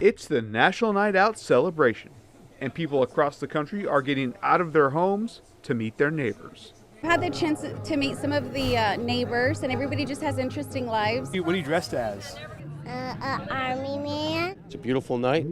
It's the National Night Out celebration, and people across the country are getting out of their homes to meet their neighbors. I had the chance to meet some of the neighbors, and everybody just has interesting lives. What are you dressed as? Army man. It's a beautiful night.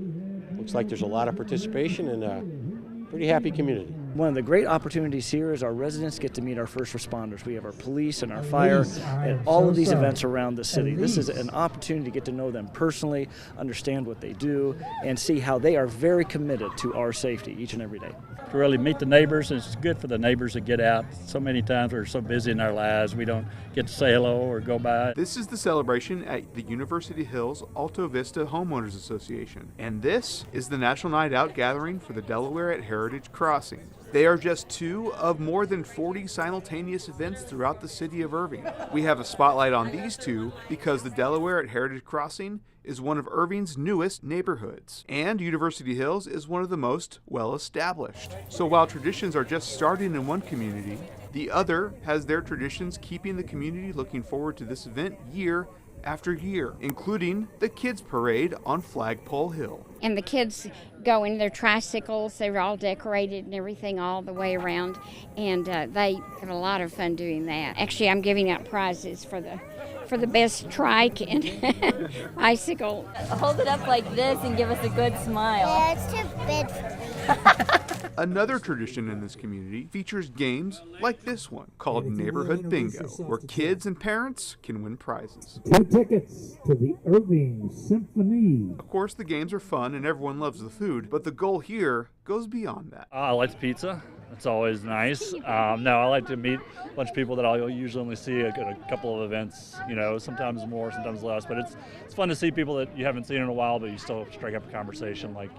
Looks like there's a lot of participation and a pretty happy community. One of the great opportunities here is our residents get to meet our first responders. We have our police and our fire at all of these events around the city. This is an opportunity to get to know them personally, understand what they do, and see how they are very committed to our safety each and every day. To really meet the neighbors, and it's good for the neighbors to get out. So many times we're so busy in our lives, we don't get to say hello or go by. This is the celebration at the University Hills Alto Vista Homeowners Association, and this is the National Night Out gathering for the Delaware at Heritage Crossing. They are just two of more than 40 simultaneous events throughout the city of Irving. We have a spotlight on these two because the Delaware at Heritage Crossing is one of Irving's newest neighborhoods, and University Hills is one of the most well-established. So while traditions are just starting in one community, the other has their traditions keeping the community looking forward to this event year after year, including the Kids Parade on Flagpole Hill. And the kids go in their tricycles. They're all decorated and everything all the way around. And they have a lot of fun doing that. Actually, I'm giving out prizes for the best trike and bicycle. Hold it up like this and give us a good smile. Yeah, it's too big for me. Another tradition in this community features games like this one called Neighborhood Bingo, where kids and parents can win prizes. 2 tickets to the Irving Symphony. Of course, the games are fun and everyone loves the food, but the goal here goes beyond that. I like the pizza. It's always nice. No, I like to meet a bunch of people that I'll usually only see at a couple of events, sometimes more, sometimes less. But it's fun to see people that you haven't seen in a while, but you still strike up a conversation like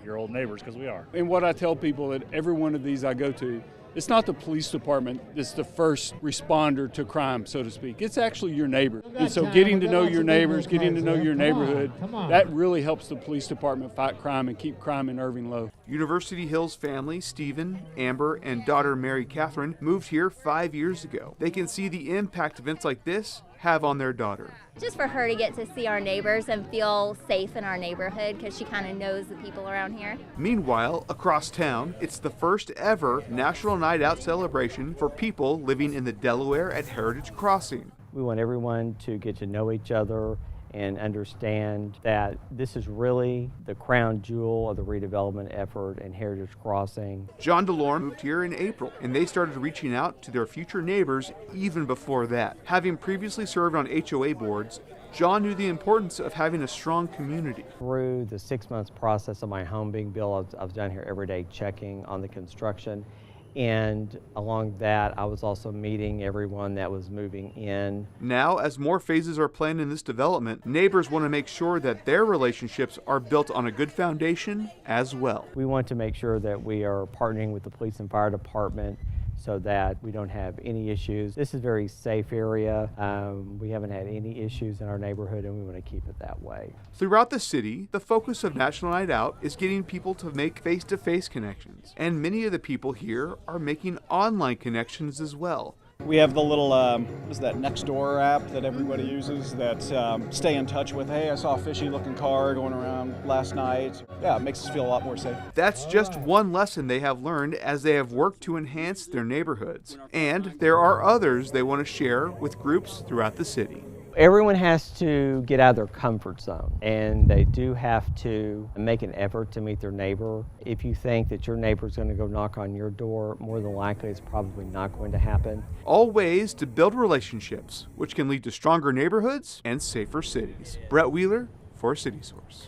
your old neighbors, because we are. And what I tell people at every one of these I go to, it's not the police department that's the first responder to crime, so to speak. It's actually your neighbor. And so getting to know your neighbors, getting to know your neighborhood, that really helps the police department fight crime and keep crime in Irving low. University Hills family, Stephen, Amber, and daughter Mary Catherine, moved here 5 years ago. They can see the impact events like this have on their daughter. Just for her to get to see our neighbors and feel safe in our neighborhood because she kind of knows the people around here. Meanwhile, across town, it's the first ever National Night Out celebration for people living in the Delaware at Heritage Crossing. We want everyone to get to know each other and understand that this is really the crown jewel of the redevelopment effort in Heritage Crossing. John DeLorme moved here in April, and they started reaching out to their future neighbors even before that. Having previously served on HOA boards, John knew the importance of having a strong community. Through the 6 months process of my home being built, I was down here every day checking on the construction. And along that, I was also meeting everyone that was moving in. Now, as more phases are planned in this development, neighbors want to make sure that their relationships are built on a good foundation as well. We want to make sure that we are partnering with the police and fire department so that we don't have any issues. This is a very safe area. We haven't had any issues in our neighborhood, and we want to keep it that way. Throughout the city, the focus of National Night Out is getting people to make face-to-face connections, and many of the people here are making online connections as well. We have the little, Nextdoor app that everybody uses that stay in touch with. Hey, I saw a fishy-looking car going around last night. Yeah, it makes us feel a lot more safe. That's just one lesson they have learned as they have worked to enhance their neighborhoods. And there are others they want to share with groups throughout the city. Everyone has to get out of their comfort zone, and they do have to make an effort to meet their neighbor. If you think that your neighbor is going to go knock on your door, more than likely it's probably not going to happen. All ways to build relationships, which can lead to stronger neighborhoods and safer cities. Brett Wheeler for City Source.